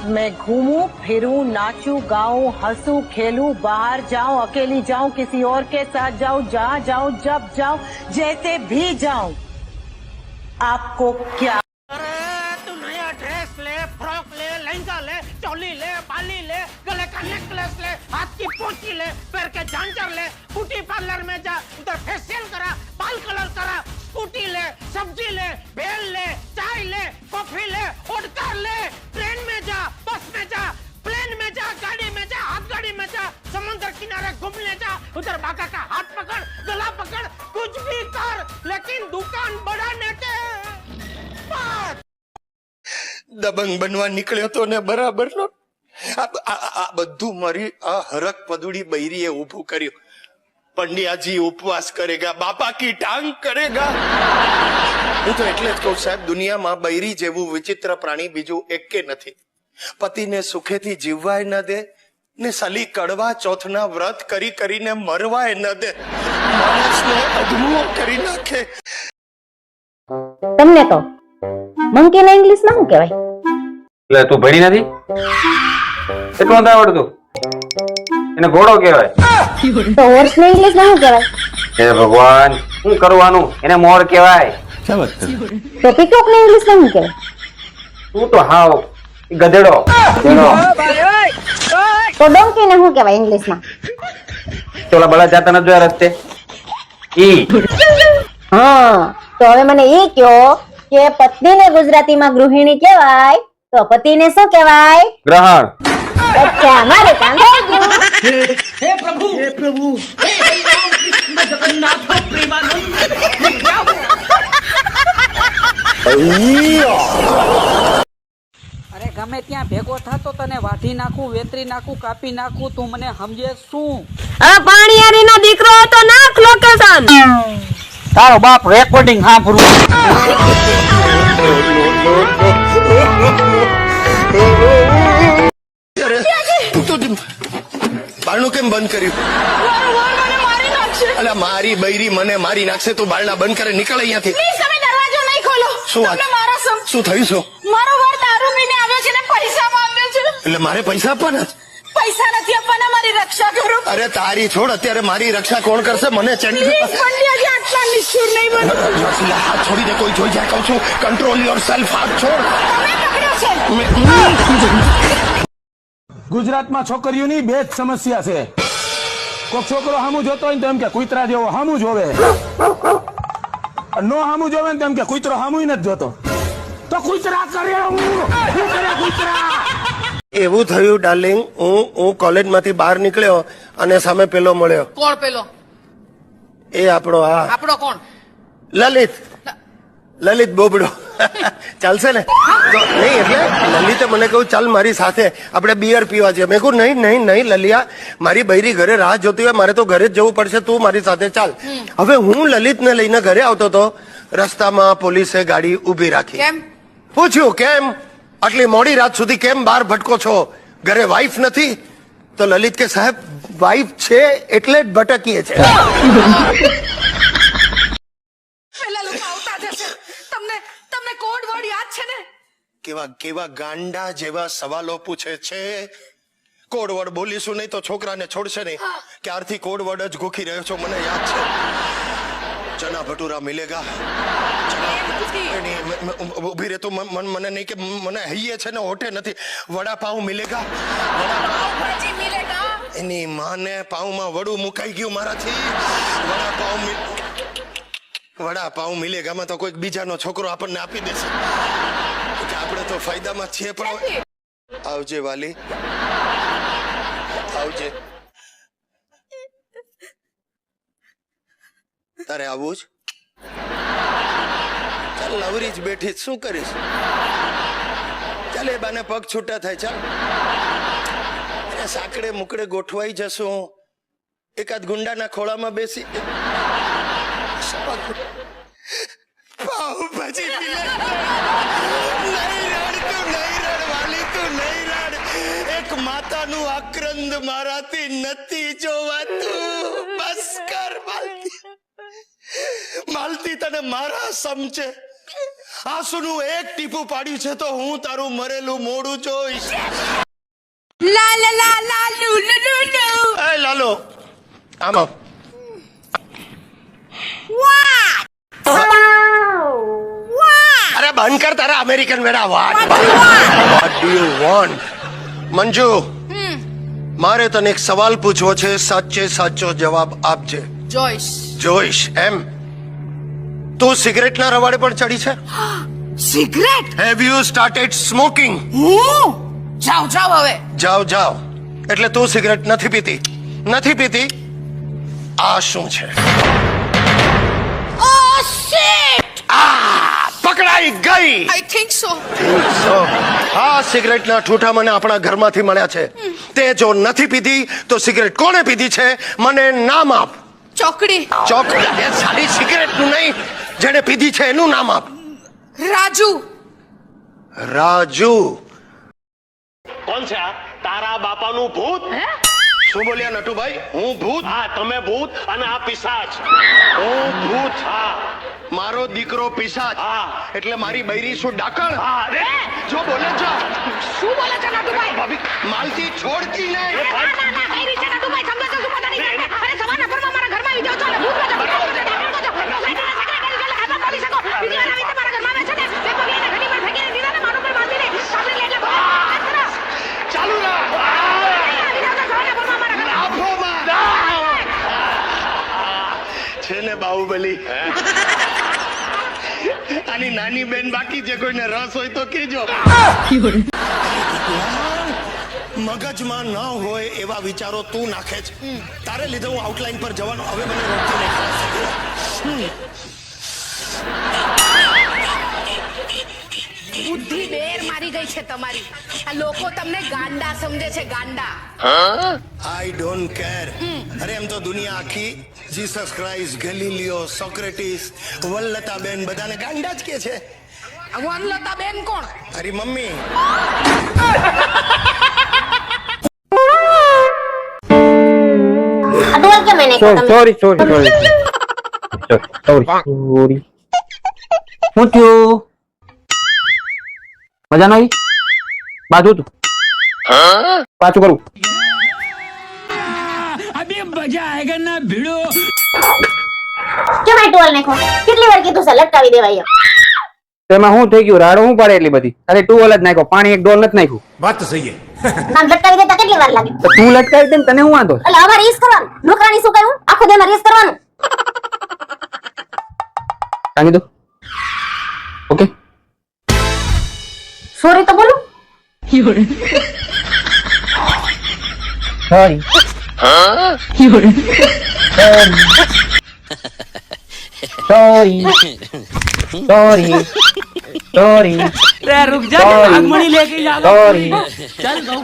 मैं घूमूं फिरूं नाचूं गाऊं हंसूं खेलूं बाहर जाऊं अकेली जाऊं किसी और के साथ जाऊं जहां जाऊं जब जाऊं जैसे भी जाऊं आपको क्या तू नया ड्रेस ले, फ्रॉक ले, लहंगा ले, चोली ले, बाली ले, गले का नेकलेस ले, हाथ की पोची ले, पैर के झांझर ले, ब्यूटी पार्लर में जा, उधर फेशियल करा, बाल कलर करा, स्कूटी ले, सब्जी ले, भेल ले, चाय ले, कॉफी ले, ओडकार ले, ट्रेन में जा, बस में जा, प्लेन में जा, गाड़ी में जा, हाथ गाड़ी में जा, समुद्र किनारे घूमने जा, उधर बाका का हाथ पकड़, गला पकड़, कुछ भी कर, लेकिन दुकान बढ़ाने के बाद દબંગ બનવા નીકળ્યો તો ને બરાબર નો આ બધું મારી આ હરક પદુડી બૈરીએ ઊભું કર્યું. પંડ્યાજી ઉપવાસ કરેગા, બાપા કી ટાંગ કરેગા. હું તો એટલે જ કહું સાહેબ, દુનિયામાં બૈરી જેવું વિચિત્ર પ્રાણી બીજું એકે નથી. પતિને સુખેથી જીવવાય ન દે ને સલી કડવા ચોથના વ્રત કરી કરીને મરવાય ન દે, માણસને અધમુઓ કરી નાખે. તમને કહું મંકી ને ઇંગ્લિશ માં શું કહેવાય? એટલે તું ભણી નથી એટલું નથી આવડતું? એને ઘોડો કહેવાય. તો હોર્સ ને ઇંગ્લિશ માં શું કહેવાય? હે ભગવાન, શું કરવાનું? એને મોર કહેવાય. તો પીકોક ને ઇંગ્લિશ માં શું કહેવાય? તું તો હાવ ગધેડો. તો ડોંકી ને શું કહેવાય ઇંગ્લિશ માં? ચોલા બળા જાતા ન જોયા રસ્તે ઈ. હા, તો હવે મને ઈ કયો કે પત્નીને ગુજરાતીમાં ગૃહિણી કહેવાય તો પતિને શું કહેવાય? ગ્રહણ. અચ્છા, મારે કામ થઈ ગયું. અરે ગમે ત્યાં ભેગો થતો તને વાઢી નાખું, વેતરી નાખું, કાપી નાખું, તું મને સમજે શું? આ પાણીયારીનો દીકરો તો નાખ લોકેશન. તારો બાપ રેકોર્ડિંગ સાંભળું. બારણું કેમ બંધ કર્યું? અલા મારી બૈરી મને મારી નાખશે. તું બારણા બંધ કરે, નીકળ અહીંયાથી. દરવાજો નહીં ખોલો. શું વાત? શું થયું? શું મારો વર દારૂ પીને આવ્યો છે ને પૈસા માંગ્યો છે. એટલે મારે પૈસા આપવાના? પૈસા નથી આપવાના, મારી રક્ષા કરો. અરે તારી છોડ, અત્યારે મારી રક્ષા કોણ કરશે? મને પ્લીઝ પંડ્યાજી, આટલા નિષ્ઠુર નહીં બનો. હાથ છોડી દે, કોઈ જોઈ જાય. કહું છું કંટ્રોલ યોર સેલ્ફ. હાથ છોડ. તમે પકડ્યો છે. ગુજરાતમાં છોકરીઓની બે જ સમસ્યા છે. કોઈક છોકરો હામું જોતો હોય ને તો એમ કે કૂતરા જેવો હામું જોવે, નો હામું જોવે ને તેમ કે કૂતરો હામું નથી જોતો. તો કૂતરા કરે શું કરે કૂતરા? એવું થયું ડાર્લિંગ, હું કોલેજમાંથી બહાર નીકળ્યો અને સામે પેલો મળ્યો. કોણ પેલો? એ આપણો આપણો કોણ? લલિત બોબડો. ચાલશે ને? તો નહીં એટલે લલિતે મને કહ્યું ચાલ મારી સાથે આપણે બિયર પીવા જઈએ. મેં કહ્યું નહીં નહીં નહીં લલિયા, મારી બૈરી ઘરે રાહ જોતી હોય, મારે તો ઘરે જ જવું પડશે, તું મારી સાથે ચાલ. હવે હું લલિતને લઈને ઘરે આવતો હતો, રસ્તામાં પોલીસે ગાડી ઉભી રાખી. કેમ? પૂછ્યું કેમ આટલી મોડી રાત સુધી કેમ બહાર ભટકો છો, ઘરે વાઈફ નથી? તો લલિત કે સાહેબ વાઈફ છે એટલે જ ભટકીએ છે. પેલા લોકો આવતા જશે. તમને કોડ વર્ડ યાદ છે ને? કેવા ગાંડા જેવા સવાલો પૂછે છે. કોડ વર્ડ બોલીશું નહીં તો છોકરાને છોડશે નહીં. ક્યારથી કોડ વર્ડ જ ગોખી રહ્યો છો મને યાદ છે. ચના ભટુરા મિલેગા. ઉભી રહે તું, મને નહીં કે મને હૈયે છે ને હોઠે નથી. વડાપાઉં મિલેગા. એની માને પાઉમાં વડું મુકાઈ ગયું મારાથી. વડાપાઉં મિલેગામાં તો કોઈક બીજાનો છોકરો આપણને આપી દેશે. આપણે તો ફાયદામાં છીએ. પણ આવજે વાલી, આવજે. તારે આવું જ? ચાલ નવરી જ બેઠી, શું કરીશ? ચાલ એ બાને પગ છૂટા થાય. ચાલ સાંકડે મુકડે ગોઠવાઈ જશું, એકાદ ગુંડાના ખોળામાં બેસી પાવભાજી એક માતાનું આક્રંદ મારાથી નથી જોવાતું. બસ કર માલતી, તને મારા સમજે આંસુનું એક ટીપું પાડ્યું છે તો હું તારું મરેલું મોઢું જોઈશ. લા લા લા લા લુ લુ લુ લુ. એ લાલો આમ આવ. અરે બંધ કર તારા અમેરિકન વેડા. What do you want? Manju, મારે તને એક સવાલ પૂછવો છે, સાચે સાચો જવાબ આપજે. જોઈશ એમ? તું સિગરેટના રવાડે પણ ચડી છે? Cigarette? Have you started smoking? જાવ જાવ હવે. જાવ એટલે તું સિગરેટ નથી પીતી? નથી પીતી? આ શું છે? Oh shit! પકડાઈ ગઈ. I think so. આ સિગરેટના ઠૂઠા મને આપણા ઘરમાંથી મળ્યા છે. તે જો નથી પીધી તો સિગરેટ કોણે પીધી છે મને નામ આપ. ચોકડી. ચોકડી? એ સારી સિગરેટનું નહીં, જેને પીધી છે એનું નામ આપ. રાજુ. રાજુ? કોણ છે આ? તારા બાપાનું ભૂત? શું બોલ્યા નટુભાઈ? હું ભૂત? હા, તમે ભૂત અને આ પિશાચ. હું ભૂત? હા. મારો દીકરો પિશાચ? હા. એટલે મારી બૈરી શું ડાકણ? હા. જો બોલે જો. શું બોલે છે નટુભાઈ? ભાભી માલતી છોડતી નહીં. ના કઈ રીતે નટુભાઈ સમજો છો શું પતા નહીં. અરે સવારના પરમાં મારા ઘરમાં આવી જાવ છો અને ભૂત બનો. બીજી વાર આવી તો મારા ઘરમાં આવે છે ને બે પગલે ઘડી પર ફેંકીને દીધા ને માનું પર બાંધીને સાબરે લઈને ચાલુ રાખ. છે ને બાહુબલી? આની નાની બેન બાકી છે, કોઈને રસ હોય તો કેજો. મગજમાં ન હોય એવા વિચારો તું નાખે છે. તારે લીધે હું આઉટલાઈન પર જવાનો. હવે મને રોકતો નહીં. બુદ્ધિ બેર મારી ગઈ છે તમારી. આ લોકો તમને ગાંડા સમજે છે, ગાંડા. I don't care. અરે એમ તો દુનિયા આખી જીસસ ક્રાઇસ્ટ, ગેલીલિયો, સોક્રેટિસ, વલ્લતાબેન બધાને ગાંડા જ કે છે. વનલતા બેન કોણ? અરે મમ્મી. અડવાલ કે મેને કહા તમે. સોરી હું થયું? મજા નહીં? બાજુ તું પાછું કરું. કેમ આ ટોલ નાખો? કેટલી વાર કીધું છે લટકાવી દેવાય. તેમાં શું થઈ ગયું? રાડો શું પડે એટલી બધી? અરે ટુવલ જ નાખ્યો, પાણી એક ડોલ નથી નાખ્યું. વાત તો સહી નામ લટકાવી દેતા કેટલી વાર લાગે? તો તું લટકાવી દે ને, તને શું વાંધો? એટલે અમારે રીસ કરવાનું. લુકરાણી શું કહ્યું? આખો દેમાં રીસ કરવાનું. કાંગી દો. ઓકે સોરી તો બોલું. સોરી. સોરી. रुक जा, आगमनी लेके जा. સોરી. चल गौ